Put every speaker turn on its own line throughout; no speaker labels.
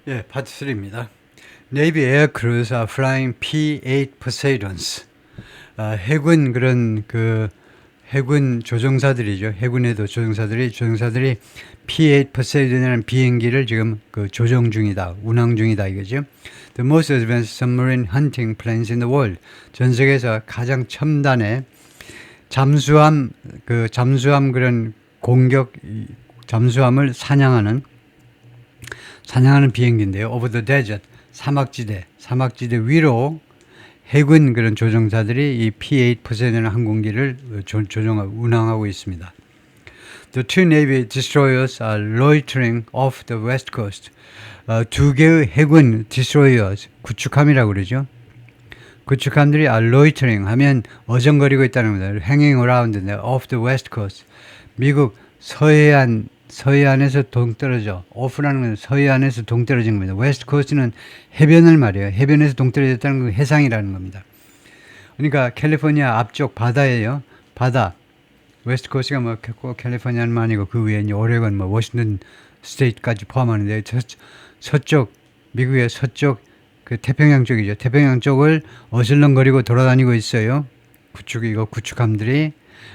예, 파트 3입니다. Navy aircrews are flying P-8 Poseidons. 해군 그런 해군 조종사들이죠. 해군에도 조종사들이 P-8 Poseidon이라는 비행기를 지금 조종 중이다, 운항 중이다 이거죠. The most advanced submarine hunting planes in the world. 전 세계에서 가장 첨단의 잠수함 그런 공격 잠수함을 사냥하는 비행기인데요. Over the desert, 사막지대 위로 해군 그런 조종사들이 이 P-8 포세이돈 항공기를 운항하고 있습니다. The two Navy destroyers are loitering off the west coast. 두 개의 해군 destroyers, 구축함이라고 그러죠. 구축함들이 are loitering 하면 어정거리고 있다는 겁니다. Hanging around off the west coast. 미국 서해안에서 동떨어져. off라는 건 서해안에서 동떨어진 겁니다. west coast는 해변을 말이에요. 해변에서 동떨어졌다는 건 해상이라는 겁니다. 그러니까 캘리포니아 앞쪽 바다예요. 바다. 웨스트 코스트가 뭐 꼭 캘리포니아는 아니고 그 위에 오레곤, 워싱턴 스테이트까지 포함하는데 서쪽 미국의 서쪽 그 태평양 쪽이죠. 태평양 쪽을 어슬렁거리고 돌아다니고 있어요. 구축함들이.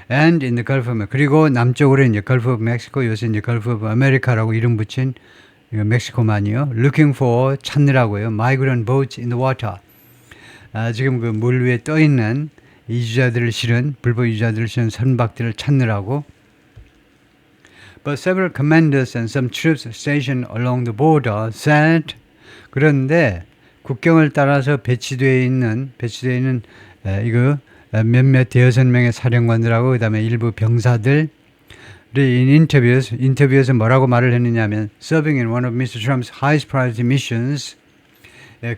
And in the Gulf of Mexico. 그리고 남쪽으로 이제 Gulf of Mexico, 요새 이제 Gulf of America라고 이름 붙인 멕시코만이요. Looking for 찾느라고요. Migrant boats in the water. 지금 그 물 위에 떠 있는 불법 이주자들을 실은 선박들을 찾느라고. But several commanders and some troops stationed along the border said. 그런데 국경을 따라서 배치되어 있는 몇몇 대여섯 명의 사령관들하고 그다음에 일부 병사들이 인터뷰에서 뭐라고 말을 했느냐면 serving in one of Mr. Trump's highest priority missions.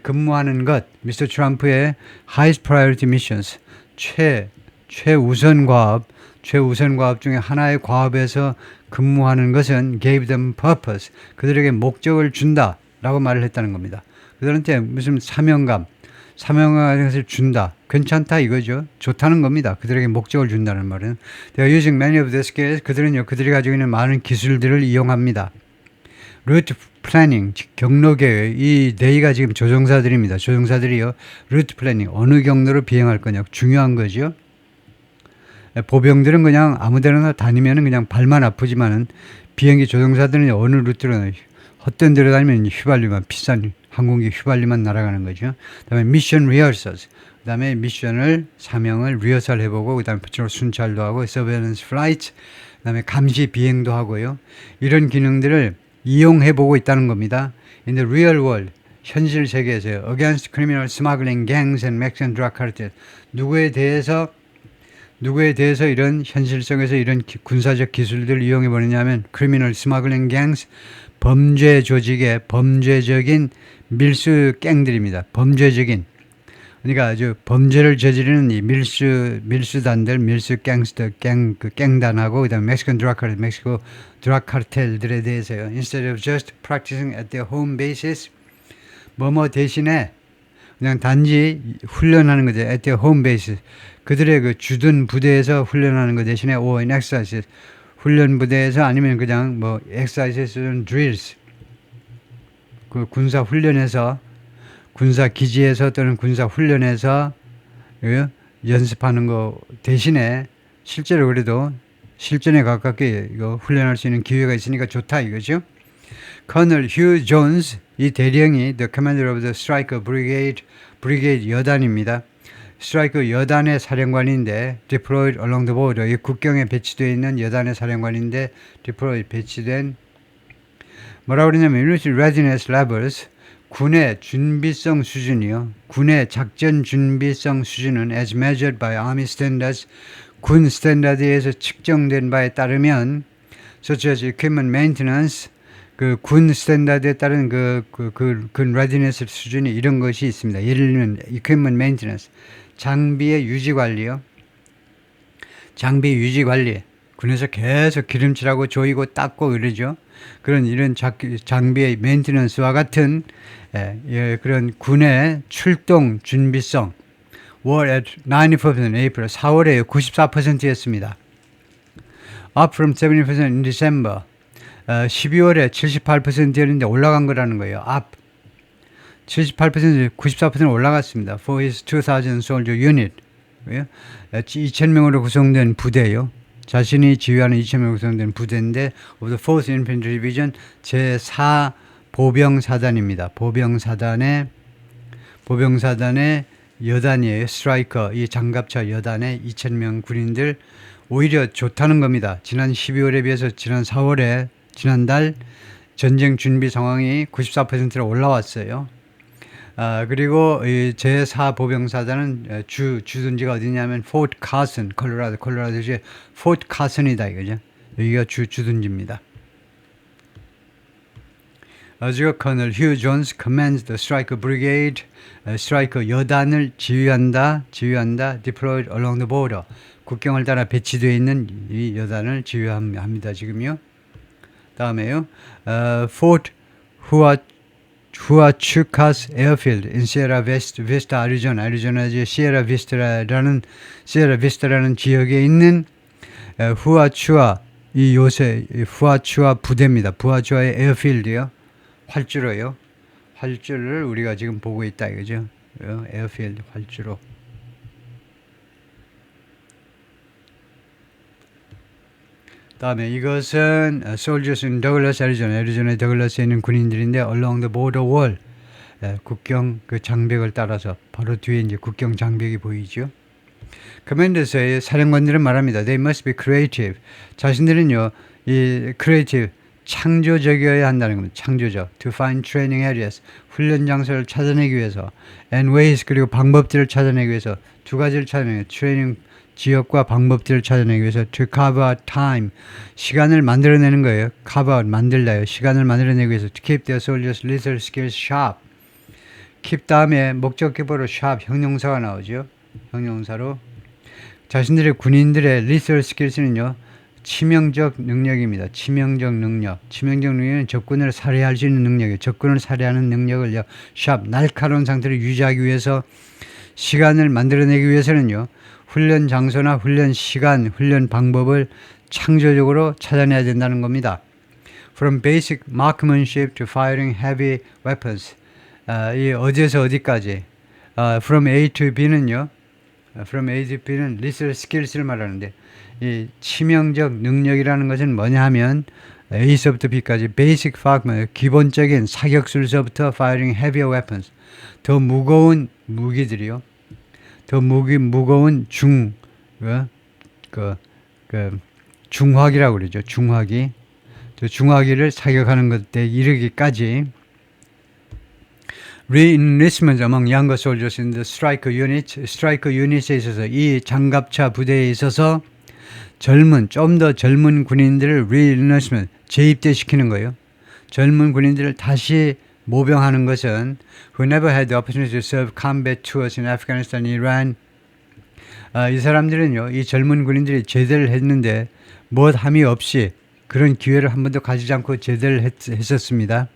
근무하는 것, 미스터 트럼프의 highest priority missions, 최우선 과업 중에 하나의 과업에서 근무하는 것은 gave them purpose, 그들에게 목적을 준다라고 말을 했다는 겁니다. 그들한테 무슨 사명감을 준다. 괜찮다 이거죠. 좋다는 겁니다. 그들에게 목적을 준다는 말은. They are using many of these skills. 그들이 가지고 있는 많은 기술들을 이용합니다. 루트 플래닝, 경로 계획. 이 네이가 지금 조종사들입니다. 조종사들이요. 루트 플래닝, 어느 경로로 비행할 거냐. 중요한 거죠. 보병들은 그냥 아무데나 다니면 그냥 발만 아프지만은 비행기 조종사들은 어느 루트로 헛된 데로 다니면 비싼 항공기 휘발유만 날아가는 거죠. 그다음에 미션 리허설스. 그다음에 사명을 리허설 해보고 그다음에 순찰도 하고 서베일런스 플라이트. 그다음에 감시 비행도 하고요. 이런 기능들을 이용해보고 있다는 겁니다. In the real world, 현실 세계에서요. Against criminal smuggling gangs and Mexican drug cartels. 누구에 대해서 이런 현실성에서 이런 군사적 기술들을 이용해보느냐면 criminal smuggling gangs, 범죄 조직의 범죄적인 밀수 갱들입니다. 그러니까 아주 범죄를 저지르는 이 밀수단들, 갱스터, 갱단하고 그다음에 멕시코 드락 카르텔들에 대해서요. Instead of just practicing at their home bases, 대신에 그냥 단지 훈련하는 거죠. At their home bases. 그들의 주둔 부대에서 훈련하는 것 대신에 or in exercises. 훈련 부대에서 아니면 그냥 exercises, drills. 군사 훈련에서 군사 기지에서 또는 군사 훈련에서 연습하는 거 대신에 실제로 그래도 실전에 가깝게 훈련할 수 있는 기회가 있으니까 좋다 이거죠. 커널 휴 존스, 이 대령이 the commander of the Striker Brigade 여단입니다. 스트라이커 여단의 사령관인데 deployed along the border, 이 국경에 배치되어 있는 여단의 사령관인데 배치된 뭐라고 그러냐면 military readiness levels, 군의 준비성 수준이요. 군의 작전 준비성 수준은 as measured by army standards, 군 스탠다드에서 측정된 바에 따르면 such as equipment maintenance, 군 스탠다드에 따른 군 readiness 수준이 이런 것이 있습니다. 예를 들면 equipment maintenance, 장비의 유지 관리요. 장비 유지 관리. 군에서 계속 기름칠하고 조이고 닦고 이러죠. 이런 장비의 메인티넌스와 같은 그런 군의 출동 준비성. were at 94% in April. 4월에 94%였습니다. Up from 70% in December. 12월에 78%였는데 올라간 거라는 거예요. up 78%, 94% 올라갔습니다. For his 2,000 soldier unit. 2,000명으로 구성된 부대요. 자신이 지휘하는 2,000명으로 구성된 부대인데 of the 4th Infantry Division 제4 보병사단입니다. 보병사단의 여단이에요. 스트라이커, 이 장갑차 여단의 2,000명 군인들 오히려 좋다는 겁니다. 지난 12월에 비해서 지난 4월에 지난달 전쟁 준비 상황이 94%로 올라왔어요. 그리고 이 제4 보병사단은 주둔지가 어디냐면 포트 카슨, 콜로라도주의 포트 카슨이다 이거죠. 여기가 주둔지입니다. 지가 커널 휴 존스 commands the striker brigade, 스트라이커 여단을 지휘한다. deployed along the border. 국경을 따라 배치되어 있는 이 여단을 지휘합니다. 지금요. 다음에요. Fort Huachucas Airfield in Sierra Vista, 아리조나의 시에라 비스타라는 지역에 있는 후아추아 이 요새 후아추아 부대입니다. 후아추아의 에어필드요. 활주를 우리가 지금 보고 있다 이거죠. 에어필드 활주로. 다음에 이것은 soldiers in Douglas, 애리조나의 더글라스에 있는 군인들인데 along the border wall, 국경 그 장벽을 따라서 바로 뒤에 이제 국경 장벽이 보이죠. 커맨더스의 사령관들은 말합니다. They must be creative. 자신들은요, 이 creative 창조적이어야 한다는 겁니다. 창조적. To find training areas, 훈련 장소를 찾아내기 위해서, and ways 그리고 방법들을 찾아내기 위해서 두 가지를 찾아내요. 트레이닝 지역과 방법들을 찾아내기 위해서 to carve out time, 시간을 만들어내는 거예요. carve out, 만들다요. 시간을 만들어내기 위해서 to keep their soldiers' lethal skills sharp. keep 다음에 목적격보로 sharp, 형용사가 나오죠. 형용사로 자신들의 군인들의 lethal skills는요. 치명적 능력입니다. 치명적 능력은 적군을 살해할 수 있는 능력이에요. 적군을 살해하는 능력을요. sharp, 날카로운 상태를 유지하기 위해서 시간을 만들어내기 위해서는요. 훈련 장소나 훈련 시간, 훈련 방법을 창조적으로 찾아내야 된다는 겁니다. From basic marksmanship to firing heavy weapons. 이 어디에서 어디까지. From A to B는요. From A to B는 lethal skills를 말하는데 이 치명적 능력이라는 것은 뭐냐 하면 A서부터 B까지 basic marksman, 기본적인 사격술서부터 firing heavier weapons. 더 무거운 무기들이요. 더 무거운 중화기라고 그러죠. 중화기. 중화기를 사격하는 것에 이르기까지 re-enlistment among younger soldiers in the striker unit, 스트라이커 유닛에 있어서 이 장갑차 부대에 있어서 좀 더 젊은 군인들을 re-enlistment, 재입대시키는 거예요. 젊은 군인들을 다시 모병하는 것은 who never had the opportunity to serve combat tours in Afghanistan, Iran. 이 사람들은요, 이 젊은 군인들이 제대를 했는데 무엇함이 없이 그런 기회를 한 번도 가지지 않고 제대를 했었습니다.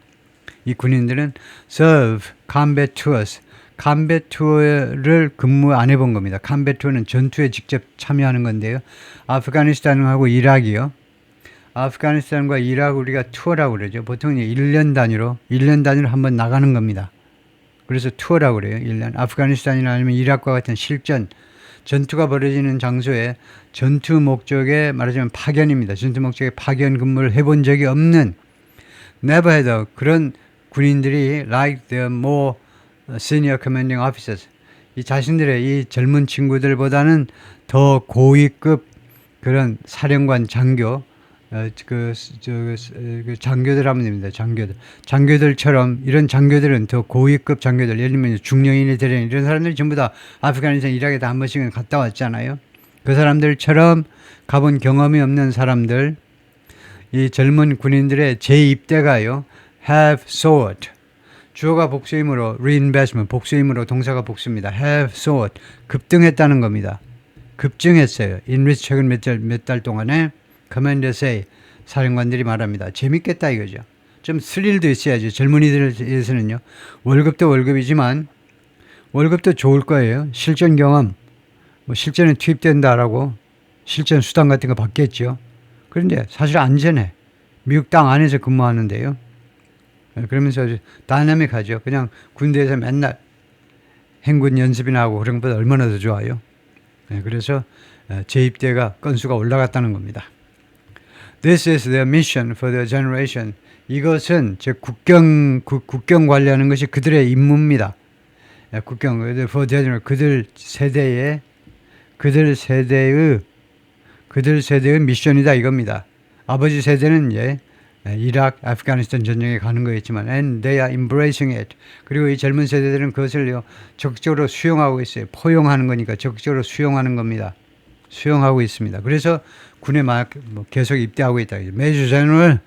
이 군인들은 serve combat tours, combat tour를 근무 안 해본 겁니다. combat tour는 전투에 직접 참여하는 건데요. 아프가니스탄하고 이라크요. 아프가니스탄과 이라크 우리가 투어라고 그러죠. 보통 1년 단위로 한번 나가는 겁니다. 그래서 투어라고 그래요. 1년. 아프가니스탄이나 아니면 이라크와 같은 실전, 전투가 벌어지는 장소에 전투 목적에 말하자면 파견입니다. 전투 목적에 파견 근무를 해본 적이 없는 never had 그런 군인들이 like the more senior commanding officers, 이 자신들의 이 젊은 친구들보다는 더 고위급 그런 사령관 장교, 장교들 하면 됩니다. 장교들처럼 이런 장교들은 더 고위급 장교들, 예를 들면 중령이나 대령 이런 사람들이 전부 다 아프가니스탄, 이라크에 다 한 번씩은 갔다 왔잖아요. 그 사람들처럼 가본 경험이 없는 사람들, 이 젊은 군인들의 재입대가요. have sought, 주어가 복수이므로 reinvestment, 복수이므로 동사가 복수입니다. have sought, 급등했다는 겁니다. 급증했어요. 인리스 최근 몇 달 동안에 커맨더스의 사령관들이 말합니다. 재밌겠다 이거죠. 좀 스릴도 있어야죠. 젊은이들에서는요. 월급도 월급이지만 월급도 좋을 거예요. 실전 경험, 실전에 투입된다라고 실전 수당 같은 거 받겠죠. 그런데 사실 안전해. 미국 땅 안에서 근무하는데요. 그러면서 다이나믹하죠. 그냥 군대에서 맨날 행군 연습이나 하고 그런 것보다 얼마나 더 좋아요. 그래서 재입대가 건수가 올라갔다는 겁니다. This is their mission for their generation. 이것은 즉 국경 관리하는 것이 그들의 임무입니다. 국경 for their generation, 그들 세대의 미션이다 이겁니다. 아버지 세대는 이제 이라크, 아프가니스탄 전쟁에 가는 거였지만, and they are embracing it. 그리고 이 젊은 세대들은 그것을요 적극적으로 수용하고 있어요. 포용하는 거니까 적극적으로 수용하는 겁니다. 수용하고 있습니다. 그래서 군에 계속 입대하고 있다. 메이저 제너럴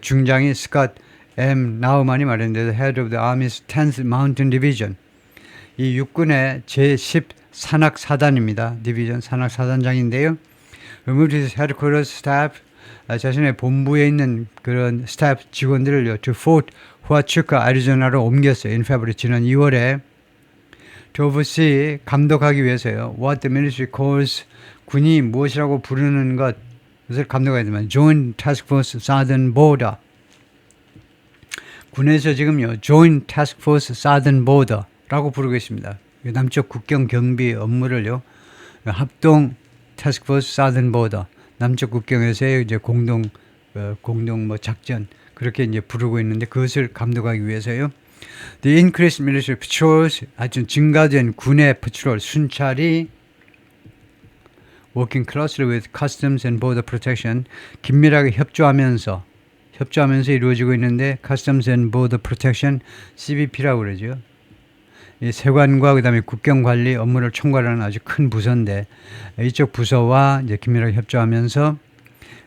중장이 스캇 M. 나우만이 말했는데, head of the Army's 10th Mountain Division. 이 육군의 제10 산악 사단입니다. 디비전 산악 사단장인데요. removed his headquarters staff, 자신의 본부에 있는 그런 스태프 직원들을요, to Fort Huachuca, 애리조나로 옮겼어요. in February, 지난 2월에. to oversee, 감독하기 위해서요. what the military calls, 군이 무엇이라고 부르는 것을 감독해야 되지만, Joint Task Force Southern Border. 군에서 지금요, Joint Task Force Southern Border라고 부르고 있습니다. 남쪽 국경 경비 업무를요, 합동 Task Force Southern Border, 남쪽 국경에서의 이제 공동 작전, 그렇게 이제 부르고 있는데, 그것을 감독하기 위해서요. The increased military patrols, 아주 증가된 군의 patrol, 순찰이 working closely with Customs and Border Protection, 긴밀하게 협조하면서 이루어지고 있는데, Customs and Border Protection, CBP라고 그러죠. 이 세관과 그다음에 국경관리 업무를 총괄하는 아주 큰 부서인데, 이쪽 부서와 이제 긴밀하게 협조하면서,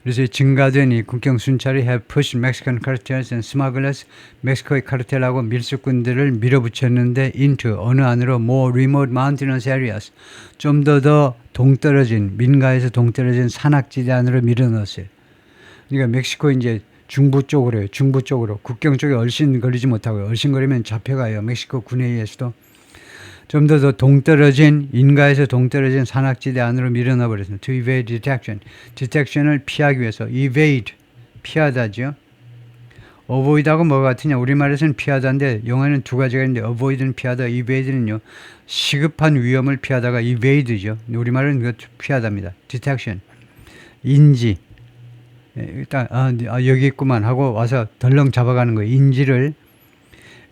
그래서 증가된 이 국경 순찰이 have pushed Mexican cartels and smugglers, 멕시코의 카르텔하고 밀수꾼들을 밀어붙였는데, into 어느 안으로 more remote mountainous areas, 좀 더 동떨어진, 민가에서 동떨어진 산악지대 안으로 밀어넣었어요. 그러니까 멕시코 이제 중부 쪽으로 국경 쪽에 얼씬거리지 못하고요. 얼씬거리면 잡혀가요. 멕시코 군에 의해서도. 좀 더 동떨어진, 인가에서 동떨어진 산악지대 안으로 밀어넣어 버렸습니다. To evade detection. detection을 피하기 위해서. evade, 피하다죠. avoid하고 뭐가 같으냐. 우리말에서는 피하다인데 영어에는 두 가지가 있는데, avoid는 피하다, evade는요, 시급한 위험을 피하다가 evade죠. 우리말은 그것 피하다입니다. detection, 인지. 일단 여기 있구만 하고 와서 덜렁 잡아가는 거예요.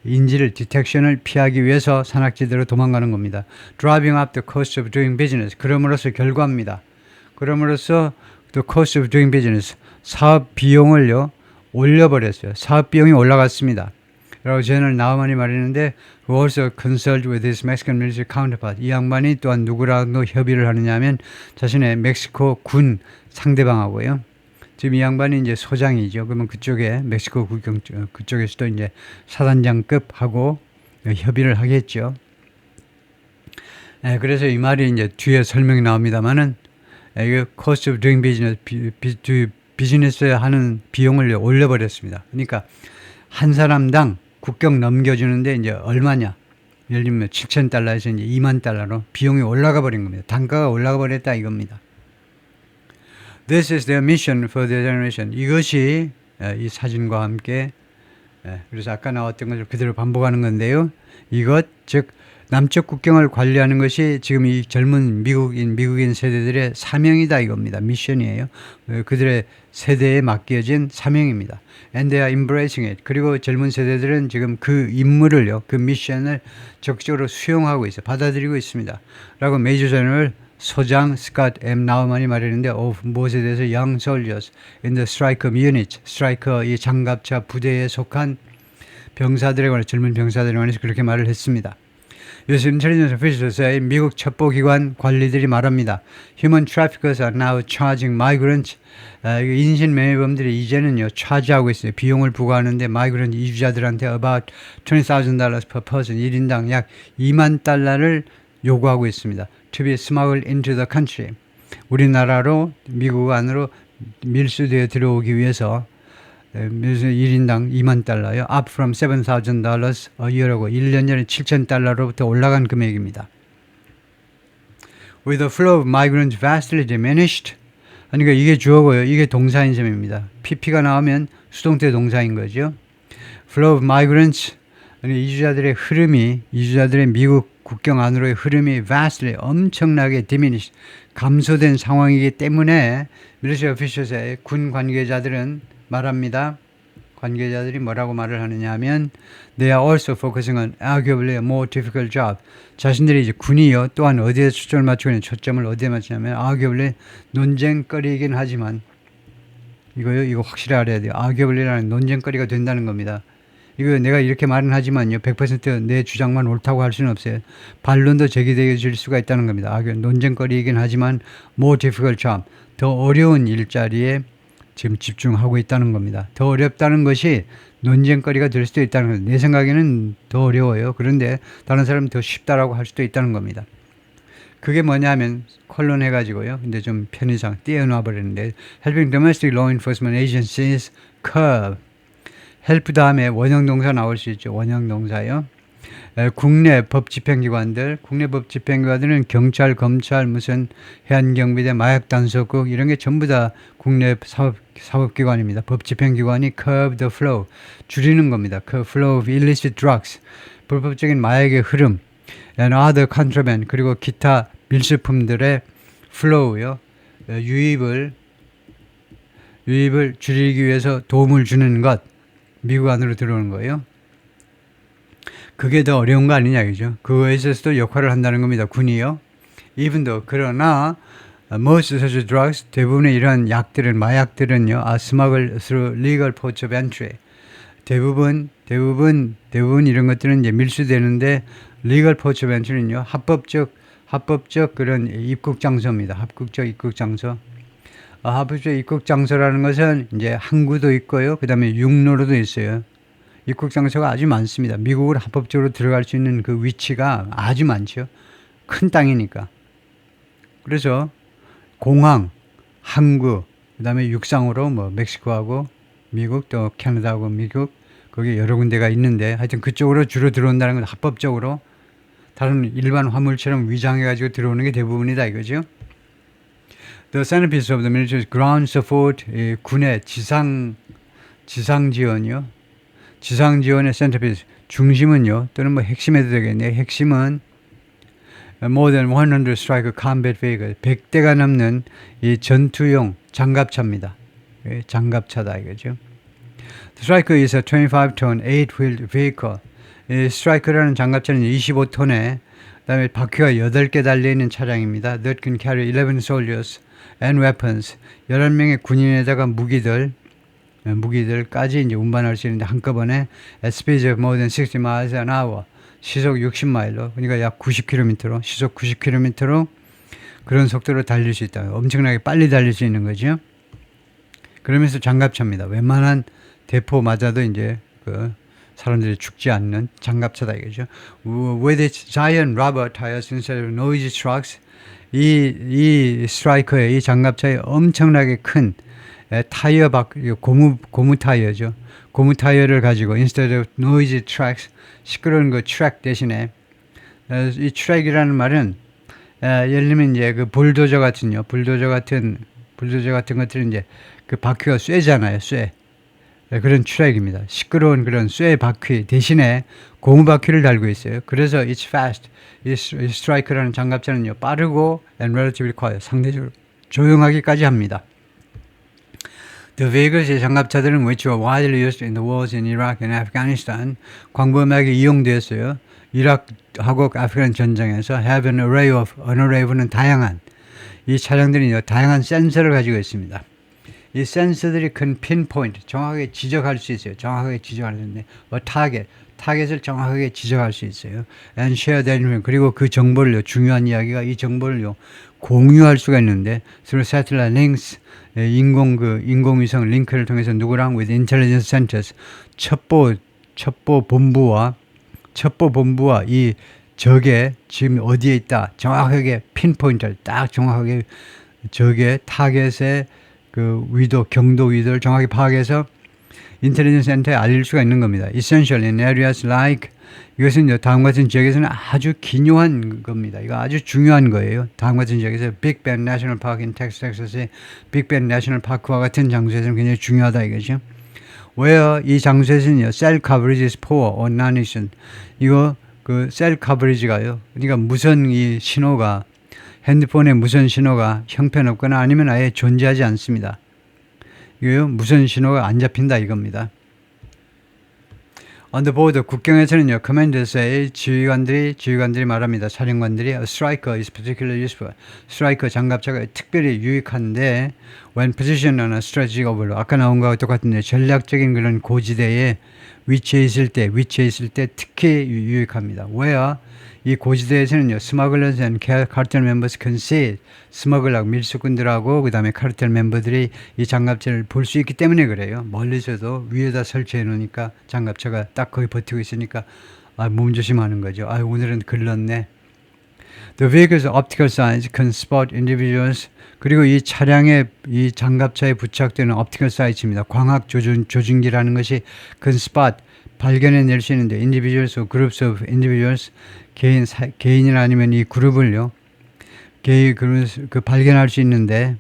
인지를 detection을 피하기 위해서 산악지대로 도망가는 겁니다. driving up the cost of doing business. 그럼으로써 결과입니다. 그럼으로써 the cost of doing business, 사업 비용을요 올려버렸어요. 사업 비용이 올라갔습니다. 라고 제너럴 나우만이 말했는데, who also consulted with his Mexican military counterpart. 이 양반이 또한 누구랑도 협의를 하느냐 하면 자신의 멕시코 군 상대방하고요. 지금 이 양반이 이제 소장이죠. 그러면 그쪽에 멕시코 국경 그쪽에서도 이제 사단장급하고 협의를 하겠죠. 그래서 이 말이 이제 뒤에 설명이 나옵니다만은, 이 cost of doing business, 비즈니스 하는 비용을 올려버렸습니다. 그러니까 한 사람당 국경 넘겨주는데 이제 얼마냐? 예를 들면 $7,000에서 이제 $20,000로 비용이 올라가 버린 겁니다. 단가가 올라가 버렸다 이겁니다. This is their mission for their generation. 이것이 이 사진과 함께, 그래서 아까 나왔던 것을 그대로 반복하는 건데요. 이것, 즉 남쪽 국경을 관리하는 것이 지금 이 젊은 미국인 세대들의 사명이다 이겁니다. 미션이에요. 그들의 세대에 맡겨진 사명입니다. And they are embracing it. 그리고 젊은 세대들은 지금 그 임무를요, 그 미션을 적극적으로 수용하고 있어요. 받아들이고 있습니다. 라고 메이저 제너럴 소장 스캇 M. 나우만이 말했는데, 무엇에 대해서 young soldiers in the striker unit, 스트라이커 이 장갑차 부대에 속한 병사들에 관해, 젊은 병사들에 관해서 그렇게 말을 했습니다. US intelligence officials의 미국 첩보기관 관리들이 말합니다. Human traffickers are now charging migrants. 인신매매범들이 이제는요 차지하고 있어요. 비용을 부과하는데 migrant 이주자들한테 about $20,000 per person, 1인당 약 $20,000를 요구하고 있습니다. To be smuggled into the country. 우리나라로 미국 안으로 밀수되어 들어오기 위해서 1인당 $20,000요. up from $7,000 a year라고 1년 전에 $7,000로부터 올라간 금액입니다. With the flow of migrants vastly diminished. 그러니까 이게 주어고요. 이게 동사인 셈입니다. PP가 나오면 수동태 동사인 거죠. flow of migrants, 이주자들의 흐름이, 이주자들의 미국 국경 안으로의 흐름이 vastly, 엄청나게 diminished, 감소된 상황이기 때문에 military officials의 군 관계자들은 말합니다. 관계자들이 뭐라고 말을 하느냐 하면 they are also focusing on arguably a more difficult job. 자신들이 이제 군이요 또한 어디에 초점을 맞추고 있는 초점을 어디에 맞추냐면 arguably 논쟁거리이긴 하지만 이거 확실히 알아야 돼요. arguably라는 논쟁거리가 된다는 겁니다. 이거 내가 이렇게 말은 하지만요 100%내 주장만 옳다고 할 수는 없어요. 반론도 제기되어질 수가 있다는 겁니다. 논쟁거리이긴 하지만 more difficult job, 더 어려운 일자리에 지금 집중하고 있다는 겁니다. 더 어렵다는 것이 논쟁거리가 될 수도 있다는 겁니다. 내 생각에는 더 어려워요. 그런데 다른 사람은 더 쉽다라고 할 수도 있다는 겁니다. 그게 뭐냐면 컬론 해가지고요. 근데 좀 편의상 띄어놔 버렸는데 helping domestic law enforcement agencies curb, help 다음에 원형동사 나올 수 있죠. 원형동사요. 국내 법집행기관들, 국내 법집행기관들은 경찰, 검찰, 무슨 해안경비대, 마약단속국 이런 게 전부 다 국내 사법기관입니다. 법집행기관이 curb the flow, 줄이는 겁니다. flow of illicit drugs, 불법적인 마약의 흐름, and other contraband, 그리고 기타 밀수품들의 flow요, 유입을 줄이기 위해서 도움을 주는 것, 미국 안으로 들어오는 거예요. 그게 더 어려운 거 아니냐, 그죠? 그거에 있어서도 역할을 한다는 겁니다. 군이요. even though, 그러나 most such drugs, 대부분의 이러한 약들은, 마약들은요, are smuggled through legal ports of entry. 대부분 이런 것들은 이제 밀수되는데 legal ports of entry는요, 합법적 그런 입국 장소입니다. 합법적 입국 장소. 합법적 입국 장소라는 것은 이제 항구도 있고요, 그 다음에 육로로도 있어요. 입국 장소가 아주 많습니다. 미국을 합법적으로 들어갈 수 있는 그 위치가 아주 많죠. 큰 땅이니까. 그래서 공항, 항구, 그 다음에 육상으로 뭐 멕시코하고 미국, 또 캐나다하고 미국, 거기 여러 군데가 있는데 하여튼 그쪽으로 주로 들어온다는 건 합법적으로 다른 일반 화물처럼 위장해가지고 들어오는 게 대부분이다 이거죠. The centerpiece of the military ground support, 군의 지상 지원이요. 지상 지원의 센터피스, 중심은요, 또는 뭐 핵심해도 되겠네요. 핵심은 more than 100 strike combat vehicle, 100대가 넘는 이 전투용 장갑차입니다. 장갑차다 이거죠. The Striker is a 25-ton 8-wheeled vehicle. 이 스트라이커라는 장갑차는 25톤에 그다음에 바퀴가 8개 달려있는 차량입니다. That can carry 11 soldiers and weapons. 11명의 군인에다가 무기들까지 이제 운반할 수 있는데 한꺼번에 at speeds of more than 60 miles an hour, 시속 60마일로, 그러니까 약 90km로, 시속 90km로 그런 속도로 달릴 수 있다. 엄청나게 빨리 달릴 수 있는 거죠. 그러면서 장갑차입니다. 웬만한 대포 맞아도 이제 그 사람들이 죽지 않는 장갑차다 이거죠. With its giant rubber tires instead of noisy trucks, 이 스트라이커의 이 장갑차에 엄청나게 큰 타이어 고무 타이어죠. 고무 타이어를 가지고 instead of noisy tracks, 시끄러운 그 트랙 대신에 이 트랙이라는 말은 예를 들면 이제 그 불도저 같은 것들은 이제 그 바퀴가 쇠잖아요. 쇠. 그런 트랙입니다. 시끄러운 그런 쇠 바퀴 대신에 고무 바퀴를 달고 있어요. 그래서 it's fast. 이 스트라이커라는 장갑차는요, 빠르고 and relatively quiet, 상대적으로 조용하기까지 합니다. The vehicles, 장갑차들은 which were widely used in the wars in Iraq and Afghanistan, 광범위하게 이용되었어요. 이라크하고 아프간 전쟁에서 have an array는 다양한, 이 차량들이 다양한 센서를 가지고 있습니다. 이 센서들이 큰 pinpoint, 정확하게 지적할 수 있어요. 정확하게 지적할 수 있는데 타겟을 정확하게 지적할 수 있어요. And share that information, 그리고 그 정보를요, 중요한 이야기가 이 정보를요 공유할 수가 있는데 through satellite links, 인공위성 링크를 통해서 누구랑 with intelligence centers, 첩보 본부와 이 적의 지금 어디에 있다 정확하게 핀포인트를 딱 정확하게 적의 타겟의 그 경도 위도를 정확히 파악해서 인텔리전스 센터에 알릴 수가 있는 겁니다. Essential in areas like, 이것은 다음 같은 지역에서는 아주 기묘한 겁니다. 이거 아주 중요한 거예요. 다음 같은 지역에서 Big Bend National Park in Texas의 Big Bend National Park와 같은 장소에서는 굉장히 중요하다 이거죠. where 이 장소에서는요, cell coverage is poor or non-existent. 이거 그 셀 커버리지가요. 그러니까 무선 이 신호가 핸드폰의 무선 신호가 형편없거나 아니면 아예 존재하지 않습니다. 이거요, 무선 신호가 안 잡힌다 이겁니다. On the border, 국경에서는요, commanders 지휘관들이 말합니다. 사령관들이 a striker is particularly useful. 스트라이커 장갑차가 특별히 유익한데 when positioned on a strategic overload. 아까 나온 거와 똑같은데 전략적인 그런 고지대에 위치해 있을 때 특히 유익합니다. where 이 고지대에서는요, 스머글러스 and cartel members can see 스머글러 밀수꾼들하고 그 다음에 카르텔 멤버들이 이 장갑차를 볼 수 있기 때문에 그래요. 멀리서도 위에다 설치해 놓으니까 장갑차가 딱 거기 버티고 있으니까 몸조심하는 거죠. 오늘은 글렀네. The vehicle's optical signs can spot individuals. 그리고 이 차량의 이 장갑차에 부착되는 optical sights입니다. 광학 조준기라는 것이 can spot 발견해낼 수 있는데 individuals or groups of individuals 개인이나 아니면 이 그룹을요. 그 발견할 수 있는데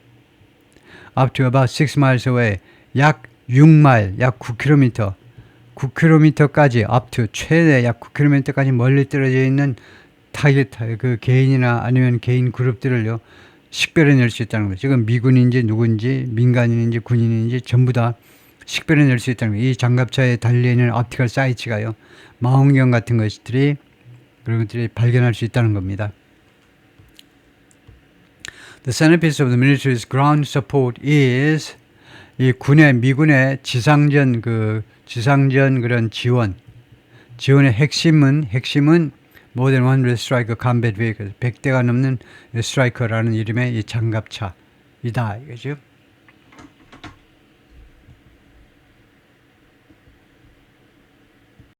up to about 6 miles away 약 6마일 약 9km 9km까지 up to 최대 약 9km까지 멀리 떨어져 있는 타겟 그 개인이나 아니면 개인 그룹들을요. 식별해낼 수 있다는 거죠. 지금 미군인지 누군지 민간인인지 군인인지 전부 다 식별해낼 수 있다는 거예요. 이 장갑차에 달려있는 옵티컬 사이트가요. 망원경 같은 것들이 그런 것들이 발견할 수 있다는 겁니다. The centerpiece of the military's ground support is 이 미군의 지상전 그런 지원의 핵심은 more than 100 striker combat vehicles 100대가 넘는 스트라이커라는 이름의 이 장갑차이다 이거죠.